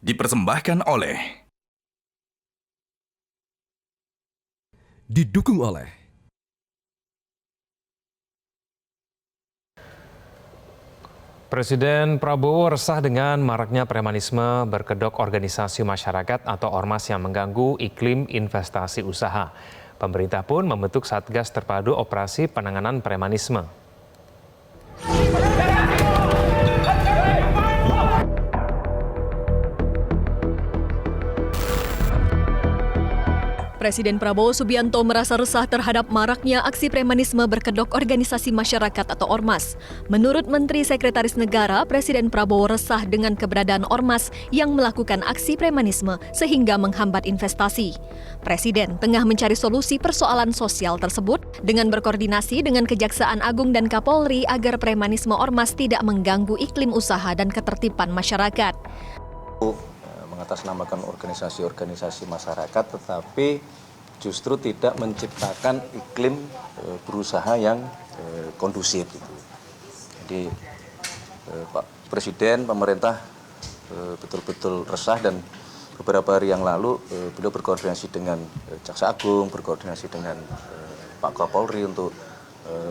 Dipersembahkan oleh Didukung oleh Presiden Prabowo resah dengan maraknya premanisme berkedok organisasi masyarakat atau ormas yang mengganggu iklim investasi usaha. Pemerintah pun membentuk Satgas Terpadu Operasi Penanganan Premanisme. Presiden Prabowo Subianto merasa resah terhadap maraknya aksi premanisme berkedok organisasi masyarakat atau ormas. Menurut Menteri Sekretaris Negara, Presiden Prabowo resah dengan keberadaan ormas yang melakukan aksi premanisme sehingga menghambat investasi. Presiden tengah mencari solusi persoalan sosial tersebut dengan berkoordinasi dengan Kejaksaan Agung dan Kapolri agar premanisme ormas tidak mengganggu iklim usaha dan ketertiban masyarakat. Mengatasnamakan organisasi-organisasi masyarakat, tetapi justru tidak menciptakan iklim berusaha yang kondusif. Jadi Pak Presiden, pemerintah betul-betul resah, dan beberapa hari yang lalu beliau berkoordinasi dengan Jaksa Agung, berkoordinasi dengan Pak Kapolri untuk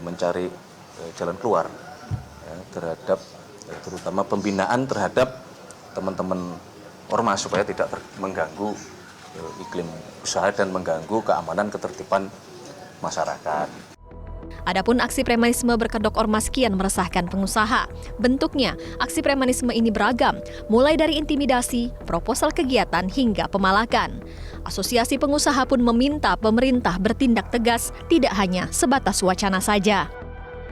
mencari jalan keluar terhadap terutama pembinaan terhadap teman-teman ormas supaya tidak mengganggu iklim usaha dan mengganggu keamanan ketertiban masyarakat. Adapun aksi premanisme berkedok ormas kian meresahkan pengusaha. Bentuknya, aksi premanisme ini beragam, mulai dari intimidasi, proposal kegiatan, hingga pemalakan. Asosiasi pengusaha pun meminta pemerintah bertindak tegas, tidak hanya sebatas wacana saja.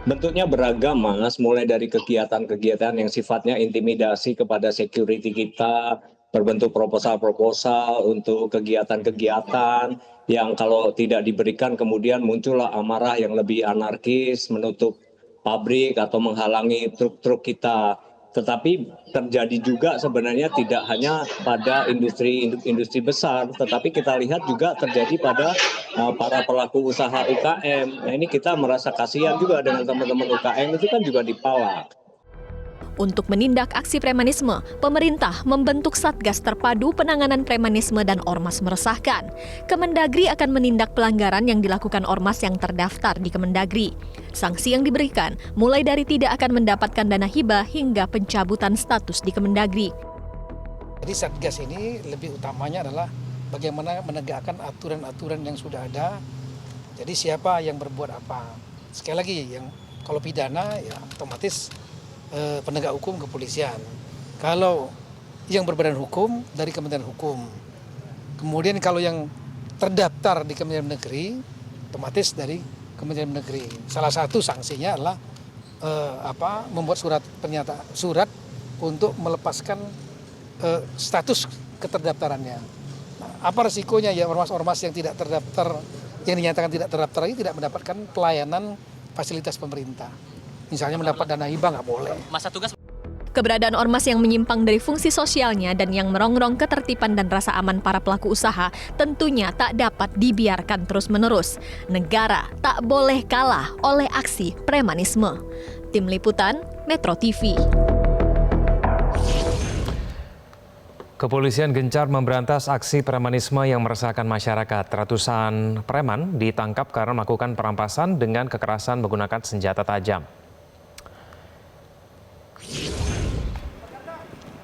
Bentuknya beragam, Mas, mulai dari kegiatan-kegiatan yang sifatnya intimidasi kepada security kita, berbentuk proposal-proposal untuk kegiatan-kegiatan yang kalau tidak diberikan kemudian muncullah amarah yang lebih anarkis, menutup pabrik atau menghalangi truk-truk kita. Tetapi terjadi juga sebenarnya tidak hanya pada industri besar, tetapi kita lihat juga terjadi pada para pelaku usaha UKM. Nah, ini kita merasa kasihan juga dengan teman-teman UKM, itu kan juga dipalak. Untuk menindak aksi premanisme, pemerintah membentuk Satgas Terpadu Penanganan Premanisme dan Ormas Meresahkan. Kemendagri akan menindak pelanggaran yang dilakukan ormas yang terdaftar di Kemendagri. Sanksi yang diberikan mulai dari tidak akan mendapatkan dana hibah hingga pencabutan status di Kemendagri. Jadi Satgas ini lebih utamanya adalah bagaimana menegakkan aturan-aturan yang sudah ada. Jadi siapa yang berbuat apa. Sekali lagi, yang kalau pidana ya otomatis penegak hukum kepolisian. Kalau yang berbadan hukum dari Kementerian Hukum. Kemudian kalau yang terdaftar di Kementerian Negeri, otomatis dari Kementerian Negeri. Salah satu sanksinya adalah membuat surat untuk melepaskan status keterdaftarannya. Nah, apa resikonya ya ormas-ormas yang tidak terdaftar, yang dinyatakan tidak terdaftar ini tidak mendapatkan pelayanan fasilitas pemerintah. Misalnya mendapat dana hibah nggak boleh. Masa tugas. Keberadaan ormas yang menyimpang dari fungsi sosialnya dan yang merongrong ketertiban dan rasa aman para pelaku usaha tentunya tak dapat dibiarkan terus-menerus. Negara tak boleh kalah oleh aksi premanisme. Tim Liputan, Metro TV. Kepolisian gencar memberantas aksi premanisme yang meresahkan masyarakat. Ratusan preman ditangkap karena melakukan perampasan dengan kekerasan menggunakan senjata tajam.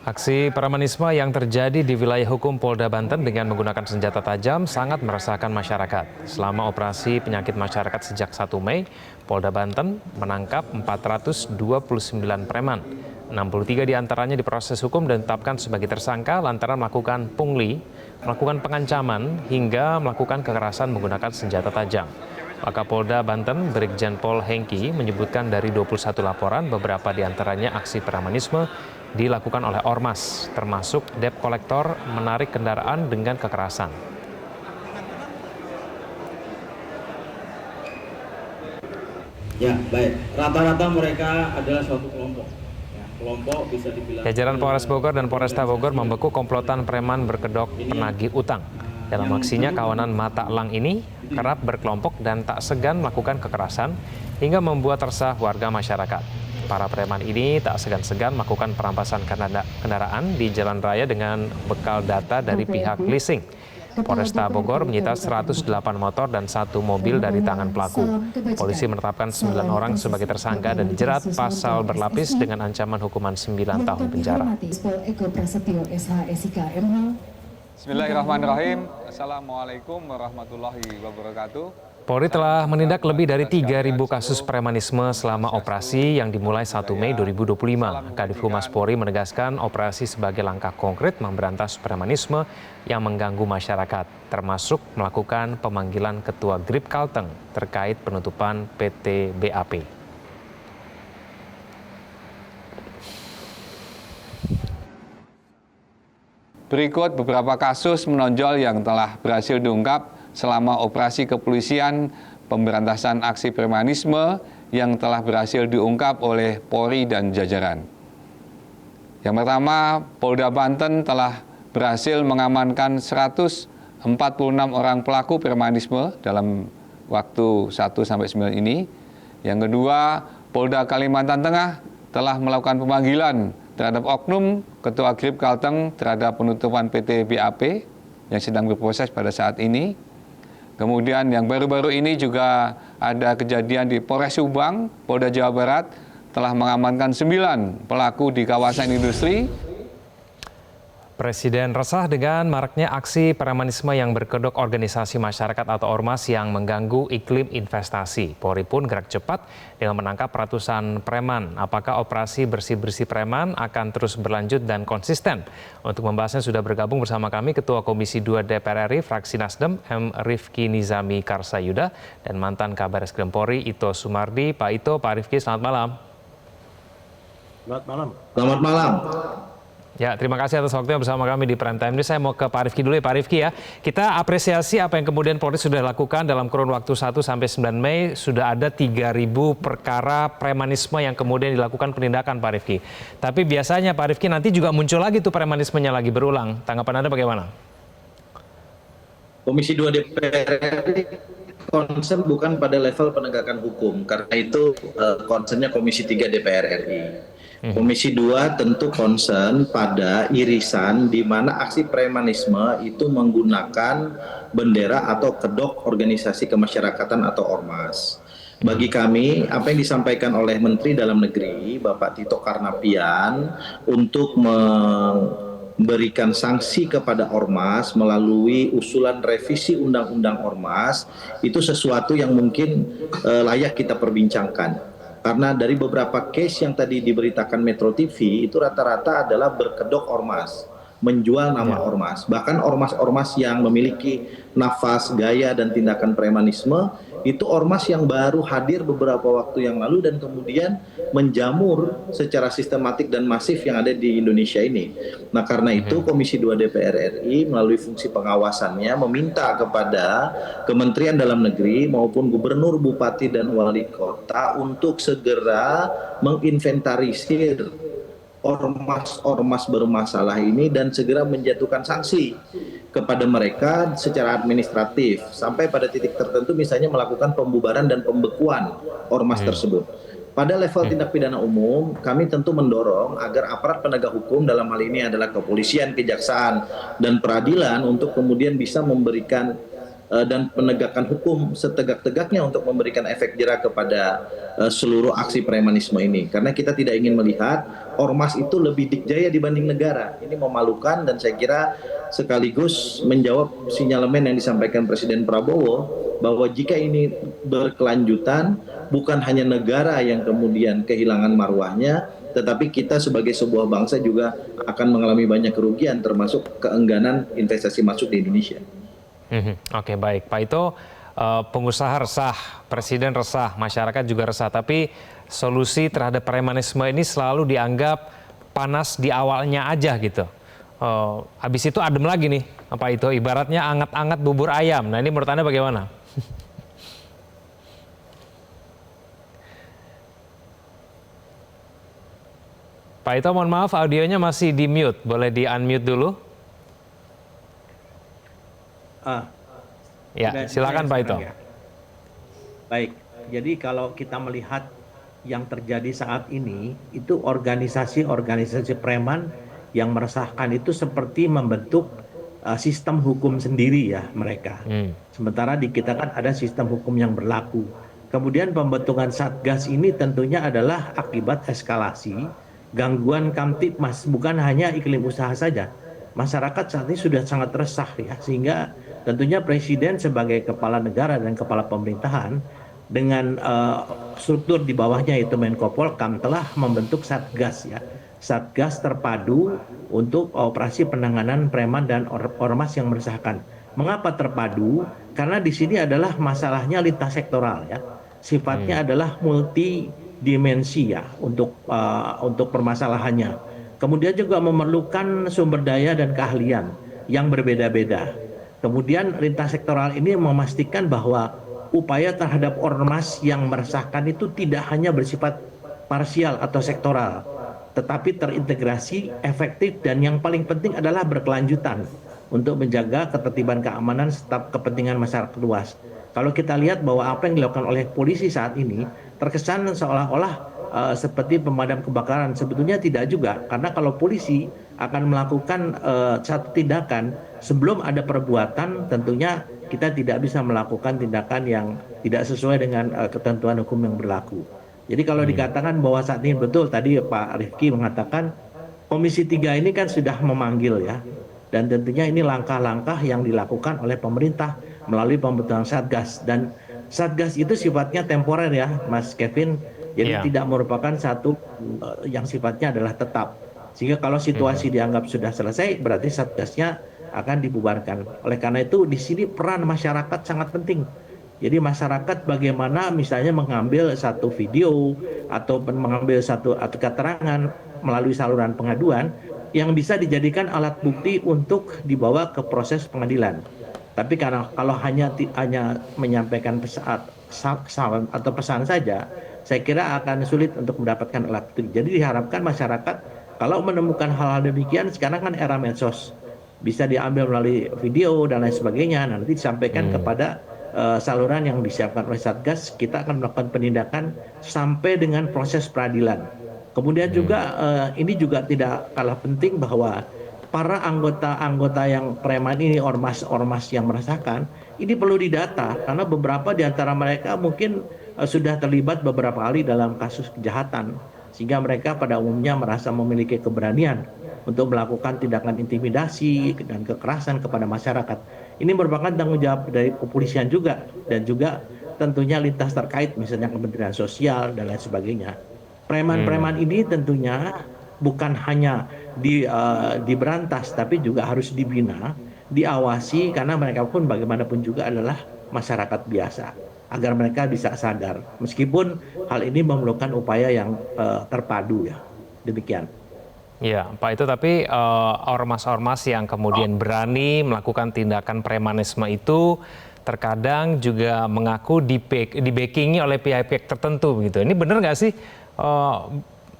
Aksi premanisme yang terjadi di wilayah hukum Polda Banten dengan menggunakan senjata tajam sangat meresahkan masyarakat. Selama operasi penyakit masyarakat sejak 1 Mei, Polda Banten menangkap 429 preman. 63 diantaranya diproses hukum dan ditetapkan sebagai tersangka lantaran melakukan pungli, melakukan pengancaman, hingga melakukan kekerasan menggunakan senjata tajam. Wakapolda Banten, Brigjen Pol Hengki, menyebutkan dari 21 laporan, beberapa diantaranya aksi premanisme dilakukan oleh ormas, termasuk debt kolektor menarik kendaraan dengan kekerasan. Ya, baik. Rata-rata mereka adalah suatu kelompok. Kelompok bisa dibilang. Jajaran Polres Bogor dan Polresta Bogor membekuk komplotan preman berkedok penagih utang. Dalam aksinya, kawanan mata elang ini kerap berkelompok dan tak segan melakukan kekerasan hingga membuat resah warga masyarakat. Para preman ini tak segan-segan melakukan perampasan kendaraan di jalan raya dengan bekal data dari pihak leasing. Polresta Bogor menyita 108 motor dan 1 mobil dari tangan pelaku. Polisi menetapkan 9 orang sebagai tersangka dan dijerat pasal berlapis dengan ancaman hukuman 9 tahun penjara. Bismillahirrahmanirrahim. Assalamualaikum warahmatullahi wabarakatuh. Polri telah menindak lebih dari 3.000 kasus premanisme selama operasi yang dimulai 1 Mei 2025. Kadif Humas Polri menegaskan operasi sebagai langkah konkret memberantas premanisme yang mengganggu masyarakat, termasuk melakukan pemanggilan Ketua Grip Kalteng terkait penutupan PT BAP. Berikut beberapa kasus menonjol yang telah berhasil diungkap selama operasi kepolisian pemberantasan aksi premanisme yang telah berhasil diungkap oleh Polri dan jajaran. Yang pertama, Polda Banten telah berhasil mengamankan 146 orang pelaku premanisme dalam waktu 1-9 ini. Yang kedua, Polda Kalimantan Tengah telah melakukan pemanggilan terhadap oknum Ketua Grip Kalteng terhadap penutupan PT BAP yang sedang berproses pada saat ini. Kemudian yang baru-baru ini juga ada kejadian di Polres Subang, Polda Jawa Barat telah mengamankan 9 pelaku di kawasan industri. Presiden resah dengan maraknya aksi premanisme yang berkedok organisasi masyarakat atau ormas yang mengganggu iklim investasi. Polri pun gerak cepat dengan menangkap ratusan preman. Apakah operasi bersih-bersih preman akan terus berlanjut dan konsisten? Untuk membahasnya sudah bergabung bersama kami Ketua Komisi 2 DPR RI Fraksi Nasdem M. Rifki Nizami Karsayuda dan mantan Kabaris Krim Polri Ito Sumardi. Pak Ito, Pak Rifki, selamat malam. Selamat malam. Selamat malam. Ya, terima kasih atas waktunya bersama kami di Prime Time. Ini saya mau ke Pak Rifki dulu ya, Pak Rifki ya. Kita apresiasi apa yang kemudian Polri sudah lakukan dalam kurun waktu 1-9 Mei. Sudah ada 3.000 perkara premanisme yang kemudian dilakukan penindakan, Pak Rifki. Tapi biasanya Pak Rifki nanti juga muncul lagi tuh premanismenya lagi berulang. Tanggapan Anda bagaimana? Komisi 2 DPR concern bukan pada level penegakan hukum. Karena itu concernnya Komisi 3 DPR RI. Komisi 2 tentu concern pada irisan di mana aksi premanisme itu menggunakan bendera atau kedok organisasi kemasyarakatan atau ormas. Bagi kami, apa yang disampaikan oleh Menteri Dalam Negeri, Bapak Tito Karnavian, untuk memberikan sanksi kepada ormas melalui usulan revisi Undang-Undang Ormas, itu sesuatu yang mungkin layak kita perbincangkan. Karena dari beberapa case yang tadi diberitakan Metro TV, itu rata-rata adalah berkedok ormas, menjual nama ormas. Bahkan ormas-ormas yang memiliki nafas, gaya, dan tindakan premanisme, itu ormas yang baru hadir beberapa waktu yang lalu dan kemudian menjamur secara sistematik dan masif yang ada di Indonesia ini. Nah, karena itu Komisi 2 DPR RI melalui fungsi pengawasannya meminta kepada Kementerian Dalam Negeri maupun gubernur, bupati, dan wali kota untuk segera menginventarisir ormas-ormas bermasalah ini dan segera menjatuhkan sanksi kepada mereka secara administratif sampai pada titik tertentu, misalnya melakukan pembubaran dan pembekuan ormas tersebut. Pada level tindak pidana umum, kami tentu mendorong agar aparat penegak hukum, dalam hal ini adalah kepolisian, kejaksaan, dan peradilan, untuk kemudian bisa memberikan dan menegakkan hukum setegak-tegaknya untuk memberikan efek jera kepada seluruh aksi premanisme ini. Karena kita tidak ingin melihat ormas itu lebih dikjaya dibanding negara. Ini memalukan dan saya kira sekaligus menjawab sinyalemen yang disampaikan Presiden Prabowo bahwa jika ini berkelanjutan, bukan hanya negara yang kemudian kehilangan marwahnya, tetapi kita sebagai sebuah bangsa juga akan mengalami banyak kerugian, termasuk keengganan investasi masuk di Indonesia. Oke, baik. Pak Ito, pengusaha resah, presiden resah, masyarakat juga resah. Tapi solusi terhadap premanisme ini selalu dianggap panas di awalnya aja gitu. Habis itu adem lagi nih, Pak Ito. Ibaratnya anget-anget bubur ayam. Nah, ini menurut Anda bagaimana? Pak Ito, mohon maaf, audionya masih di mute. Boleh di unmute dulu? Ya, silakan Pak Ito. Ya. Baik, jadi kalau kita melihat yang terjadi saat ini itu organisasi-organisasi preman yang meresahkan itu seperti membentuk sistem hukum sendiri ya mereka. Sementara di kita kan ada sistem hukum yang berlaku. Kemudian pembentukan Satgas ini tentunya adalah akibat eskalasi gangguan Kamtibmas, bukan hanya iklim usaha saja. Masyarakat saat ini sudah sangat resah ya, sehingga tentunya Presiden sebagai kepala negara dan kepala pemerintahan dengan struktur di bawahnya yaitu Menko Polkam telah membentuk Satgas ya. Satgas terpadu untuk operasi penanganan preman dan ormas yang meresahkan. Mengapa terpadu? Karena di sini adalah masalahnya lintas sektoral ya. Sifatnya adalah multidimensi ya untuk permasalahannya. Kemudian juga memerlukan sumber daya dan keahlian yang berbeda-beda. Kemudian lintas sektoral ini memastikan bahwa upaya terhadap ormas yang meresahkan itu tidak hanya bersifat parsial atau sektoral, tetapi terintegrasi, efektif, dan yang paling penting adalah berkelanjutan untuk menjaga ketertiban keamanan serta kepentingan masyarakat luas. Kalau kita lihat bahwa apa yang dilakukan oleh polisi saat ini terkesan seolah-olah seperti pemadam kebakaran, sebetulnya tidak juga, karena kalau polisi akan melakukan satu tindakan sebelum ada perbuatan, tentunya kita tidak bisa melakukan tindakan yang tidak sesuai dengan ketentuan hukum yang berlaku. Jadi kalau dikatakan bahwa saat ini betul, tadi Pak Rifki mengatakan Komisi 3 ini kan sudah memanggil ya, dan tentunya ini langkah-langkah yang dilakukan oleh pemerintah melalui pembentukan Satgas, dan Satgas itu sifatnya temporer ya Mas Kevin, jadi tidak merupakan satu yang sifatnya adalah tetap, sehingga kalau situasi dianggap sudah selesai berarti Satgasnya akan dibubarkan. Oleh karena itu di sini peran masyarakat sangat penting. Jadi masyarakat bagaimana misalnya mengambil satu video atau mengambil satu keterangan melalui saluran pengaduan yang bisa dijadikan alat bukti untuk dibawa ke proses pengadilan. Tapi karena kalau hanya menyampaikan pesan atau pesan saja, saya kira akan sulit untuk mendapatkan alat bukti. Jadi diharapkan masyarakat kalau menemukan hal-hal demikian, sekarang kan era medsos, bisa diambil melalui video dan lain sebagainya, nanti disampaikan kepada saluran yang disiapkan oleh Satgas, kita akan melakukan penindakan sampai dengan proses peradilan. Kemudian juga ini juga tidak kalah penting bahwa para anggota-anggota yang preman ini, ormas-ormas yang meresahkan, ini perlu didata karena beberapa di antara mereka mungkin sudah terlibat beberapa kali dalam kasus kejahatan, sehingga mereka pada umumnya merasa memiliki keberanian untuk melakukan tindakan intimidasi dan kekerasan kepada masyarakat. Ini merupakan tanggung jawab dari kepolisian juga, dan juga tentunya lintas terkait, misalnya Kementerian Sosial dan lain sebagainya. Preman-preman ini tentunya bukan hanya diberantas, tapi juga harus dibina, diawasi, karena mereka pun bagaimanapun juga adalah masyarakat biasa, agar mereka bisa sadar. Meskipun hal ini memerlukan upaya yang terpadu ya. Demikian. Ya, Pak, itu tapi ormas-ormas yang kemudian berani melakukan tindakan premanisme itu terkadang juga mengaku di-backingi oleh pihak-pihak tertentu begitu. Ini benar nggak sih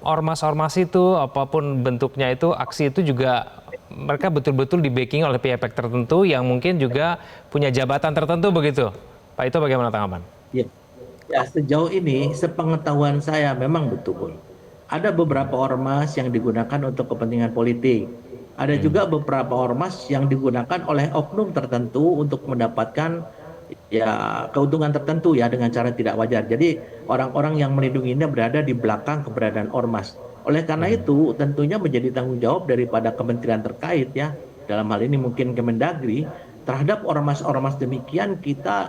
ormas-ormas itu apapun bentuknya itu, aksi itu juga mereka betul-betul di-backing oleh pihak-pihak tertentu yang mungkin juga punya jabatan tertentu begitu? Pak, itu bagaimana tanggapan? Ya, sejauh ini sepengetahuan saya memang betul. Ada beberapa ormas yang digunakan untuk kepentingan politik. Ada juga beberapa ormas yang digunakan oleh oknum tertentu untuk mendapatkan ya keuntungan tertentu ya dengan cara tidak wajar. Jadi orang-orang yang melindunginya berada di belakang keberadaan ormas. Oleh karena itu tentunya menjadi tanggung jawab daripada kementerian terkait ya, dalam hal ini mungkin Kemendagri, terhadap ormas-ormas demikian.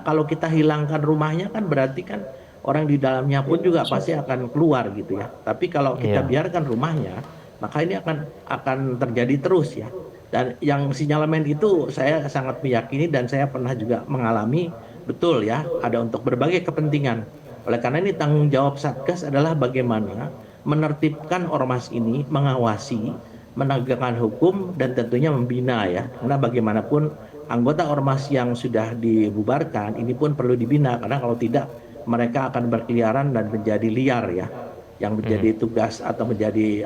Kalau kita hilangkan rumahnya kan berarti kan orang di dalamnya pun juga pasti akan keluar gitu ya. Tapi kalau kita biarkan rumahnya, maka ini akan terjadi terus ya. Dan yang sinyalemen itu saya sangat meyakini, dan saya pernah juga mengalami betul ya, ada untuk berbagai kepentingan. Oleh karena ini tanggung jawab Satgas adalah bagaimana menertibkan ormas ini, mengawasi, menegakkan hukum, dan tentunya membina ya. Karena bagaimanapun anggota ormas yang sudah dibubarkan ini pun perlu dibina, karena kalau tidak mereka akan berkeliaran dan menjadi liar ya, yang menjadi tugas atau menjadi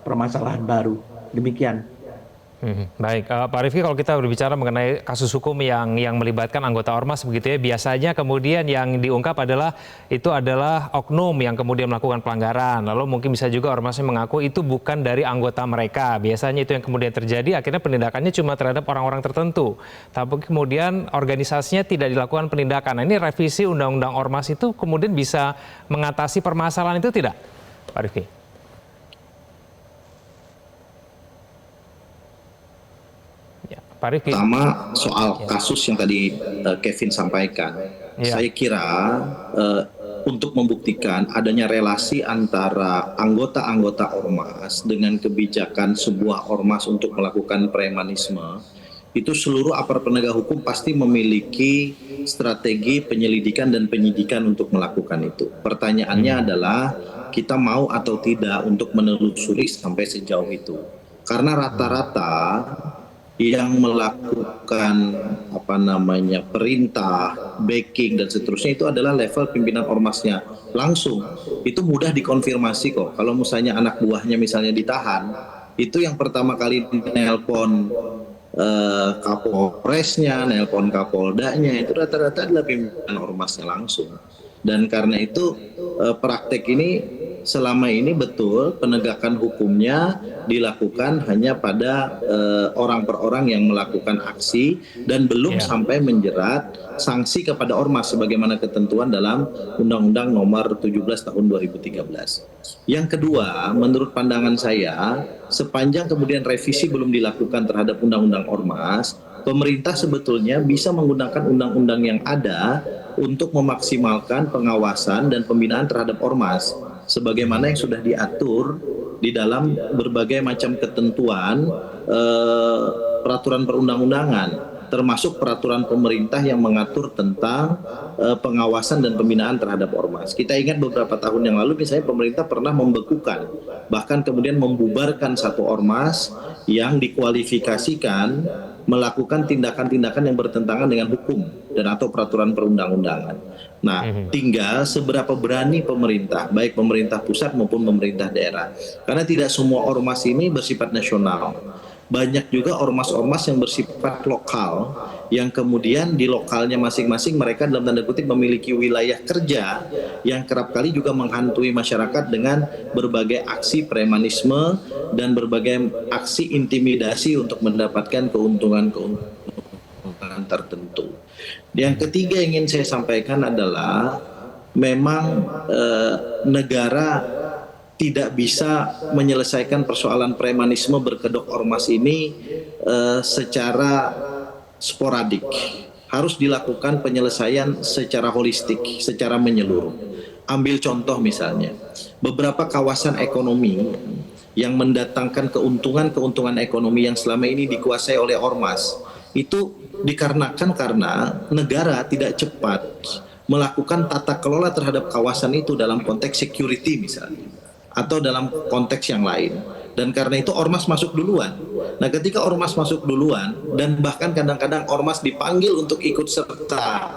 permasalahan baru. Demikian. Baik, Pak Rifki, kalau kita berbicara mengenai kasus hukum yang melibatkan anggota ormas begitu ya, biasanya kemudian yang diungkap adalah oknum yang kemudian melakukan pelanggaran. Lalu mungkin bisa juga ormasnya mengaku itu bukan dari anggota mereka. Biasanya itu yang kemudian terjadi, akhirnya penindakannya cuma terhadap orang-orang tertentu. Tapi kemudian organisasinya tidak dilakukan penindakan. Nah, ini revisi Undang-Undang Ormas itu kemudian bisa mengatasi permasalahan itu tidak, Pak Rifki? Pertama soal kasus yang tadi Kevin sampaikan, saya kira untuk membuktikan adanya relasi antara anggota-anggota ormas dengan kebijakan sebuah ormas untuk melakukan premanisme, itu seluruh aparat penegak hukum pasti memiliki strategi penyelidikan dan penyidikan untuk melakukan itu. Pertanyaannya adalah kita mau atau tidak untuk menelusuri sampai sejauh itu. Karena rata-rata yang melakukan perintah, backing dan seterusnya itu adalah level pimpinan ormasnya langsung. Itu mudah dikonfirmasi kok. Kalau misalnya anak buahnya misalnya ditahan, itu yang pertama kali nelpon Kapolresnya, nelpon Kapoldanya, itu rata-rata adalah pimpinan ormasnya langsung. Dan karena itu praktek ini selama ini betul penegakan hukumnya dilakukan hanya pada orang per orang yang melakukan aksi dan belum sampai menjerat sanksi kepada ormas sebagaimana ketentuan dalam Undang-Undang Nomor 17 Tahun 2013. Yang kedua, menurut pandangan saya, sepanjang kemudian revisi belum dilakukan terhadap Undang-Undang Ormas, pemerintah sebetulnya bisa menggunakan undang-undang yang ada untuk memaksimalkan pengawasan dan pembinaan terhadap ormas sebagaimana yang sudah diatur di dalam berbagai macam ketentuan peraturan perundang-undangan, termasuk peraturan pemerintah yang mengatur tentang pengawasan dan pembinaan terhadap ormas. Kita ingat beberapa tahun yang lalu misalnya pemerintah pernah membekukan, bahkan kemudian membubarkan satu ormas yang dikualifikasikan melakukan tindakan-tindakan yang bertentangan dengan hukum dan atau peraturan perundang-undangan. Nah, tinggal seberapa berani pemerintah, baik pemerintah pusat maupun pemerintah daerah. Karena tidak semua ormas ini bersifat nasional. Banyak juga ormas-ormas yang bersifat lokal, yang kemudian di lokalnya masing-masing mereka dalam tanda kutip memiliki wilayah kerja yang kerap kali juga menghantui masyarakat dengan berbagai aksi premanisme dan berbagai aksi intimidasi untuk mendapatkan keuntungan tertentu. Yang ketiga yang ingin saya sampaikan adalah memang negara tidak bisa menyelesaikan persoalan premanisme berkedok ormas ini secara sporadik. Harus dilakukan penyelesaian secara holistik, secara menyeluruh. Ambil contoh misalnya, beberapa kawasan ekonomi yang mendatangkan keuntungan ekonomi yang selama ini dikuasai oleh ormas, itu dikarenakan karena negara tidak cepat melakukan tata kelola terhadap kawasan itu dalam konteks security misalnya, atau dalam konteks yang lain. Dan karena itu ormas masuk duluan. Nah, ketika ormas masuk duluan dan bahkan kadang-kadang ormas dipanggil untuk ikut serta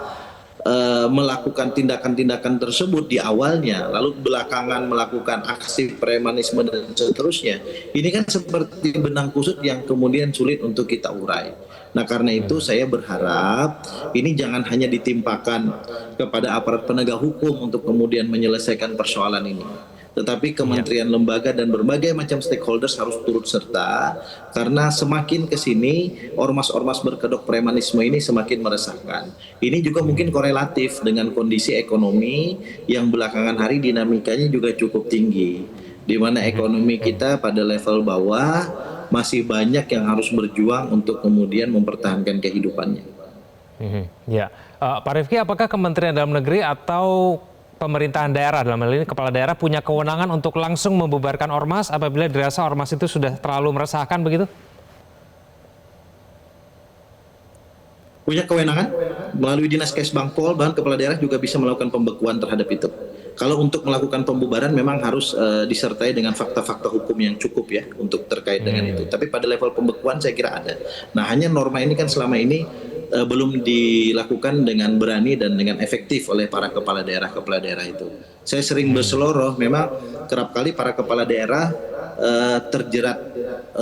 melakukan tindakan-tindakan tersebut di awalnya, lalu belakangan melakukan aksi premanisme dan seterusnya, ini kan seperti benang kusut yang kemudian sulit untuk kita urai. Nah, karena itu saya berharap ini jangan hanya ditimpakan kepada aparat penegak hukum untuk kemudian menyelesaikan persoalan ini, tetapi kementerian, lembaga, dan berbagai macam stakeholders harus turut serta, karena semakin ke sini ormas-ormas berkedok premanisme ini semakin meresahkan. Ini juga mungkin korelatif dengan kondisi ekonomi yang belakangan hari dinamikanya juga cukup tinggi, di mana ekonomi kita pada level bawah masih banyak yang harus berjuang untuk kemudian mempertahankan kehidupannya. Pak Rifki, apakah Kementerian Dalam Negeri atau pemerintahan daerah, dalam hal ini kepala daerah, punya kewenangan untuk langsung membubarkan ormas apabila dirasa ormas itu sudah terlalu meresahkan begitu? Punya kewenangan melalui Dinas Kesbangpol, bahkan kepala daerah juga bisa melakukan pembekuan terhadap itu. Kalau untuk melakukan pembubaran memang harus disertai dengan fakta-fakta hukum yang cukup ya untuk terkait dengan itu. Tapi pada level pembekuan saya kira ada. Nah, hanya norma ini kan selama ini belum dilakukan dengan berani dan dengan efektif oleh para kepala daerah itu. Saya sering berseloroh, memang kerap kali para kepala daerah terjerat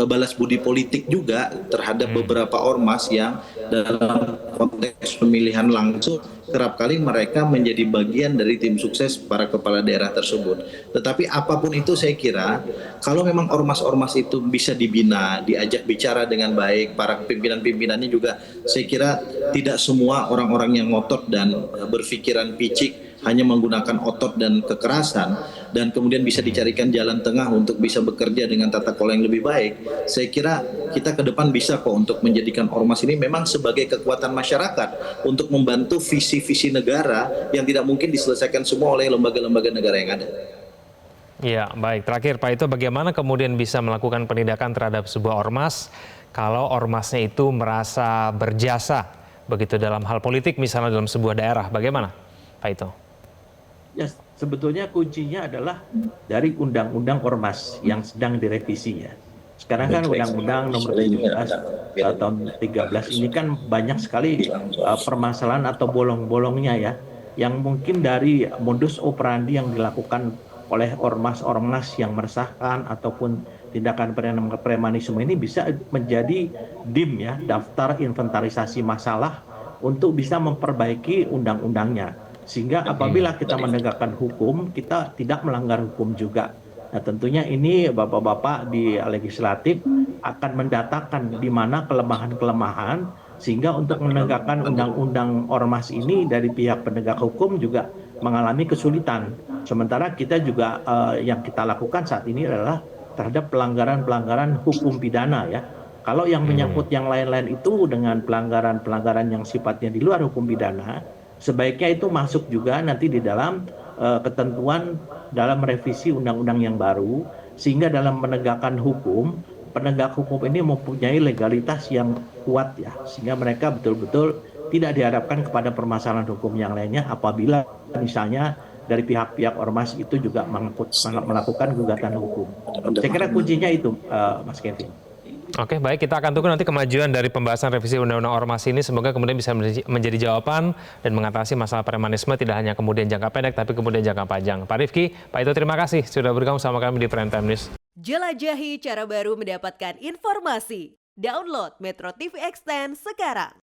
balas budi politik juga terhadap beberapa ormas yang dalam konteks pemilihan langsung kerap kali mereka menjadi bagian dari tim sukses para kepala daerah tersebut. Tetapi apapun itu saya kira kalau memang ormas-ormas itu bisa dibina, diajak bicara dengan baik, para pimpinan-pimpinannya juga saya kira tidak semua orang-orang yang ngotot dan berpikiran picik hanya menggunakan otot dan kekerasan dan kemudian bisa dicarikan jalan tengah untuk bisa bekerja dengan tata kelola yang lebih baik. Saya kira kita ke depan bisa kok untuk menjadikan ormas ini memang sebagai kekuatan masyarakat untuk membantu visi-visi negara yang tidak mungkin diselesaikan semua oleh lembaga-lembaga negara yang ada. Ya, baik. Terakhir, Pak Ito, bagaimana kemudian bisa melakukan penindakan terhadap sebuah ormas kalau ormasnya itu merasa berjasa begitu dalam hal politik, misalnya dalam sebuah daerah? Bagaimana, Pak Ito? Ya, sebetulnya kuncinya adalah dari undang-undang ormas yang sedang direvisi ya. Sekarang kan undang-undang nomor 17 tahun 13 ini kan banyak sekali permasalahan atau bolong-bolongnya ya, yang mungkin dari modus operandi yang dilakukan oleh ormas-ormas yang meresahkan ataupun tindakan premanisme ini bisa menjadi DIM ya, daftar inventarisasi masalah untuk bisa memperbaiki undang-undangnya. Sehingga apabila kita menegakkan hukum, kita tidak melanggar hukum juga. Nah tentunya ini Bapak-Bapak di legislatif akan mendatakan di mana kelemahan-kelemahan, sehingga untuk menegakkan undang-undang ormas ini dari pihak penegak hukum juga mengalami kesulitan. Sementara kita juga yang kita lakukan saat ini adalah terhadap pelanggaran-pelanggaran hukum pidana ya. Kalau yang menyangkut yang lain-lain itu dengan pelanggaran-pelanggaran yang sifatnya di luar hukum pidana, sebaiknya itu masuk juga nanti di dalam ketentuan dalam revisi undang-undang yang baru, sehingga dalam menegakkan hukum, penegak hukum ini mempunyai legalitas yang kuat ya, sehingga mereka betul-betul tidak diharapkan kepada permasalahan hukum yang lainnya apabila misalnya dari pihak-pihak ormas itu juga melakukan gugatan hukum. Saya kira kuncinya itu, Mas Kevin. Oke, baik. Kita akan tunggu nanti kemajuan dari pembahasan revisi Undang-Undang Ormas ini. Semoga kemudian bisa menjadi jawaban dan mengatasi masalah premanisme tidak hanya kemudian jangka pendek, tapi kemudian jangka panjang. Pak Rifki, Pak Ito, terima kasih sudah bergabung sama kami di Prime Time News. Jelajahi cara baru mendapatkan informasi. Download Metro TV Extend sekarang.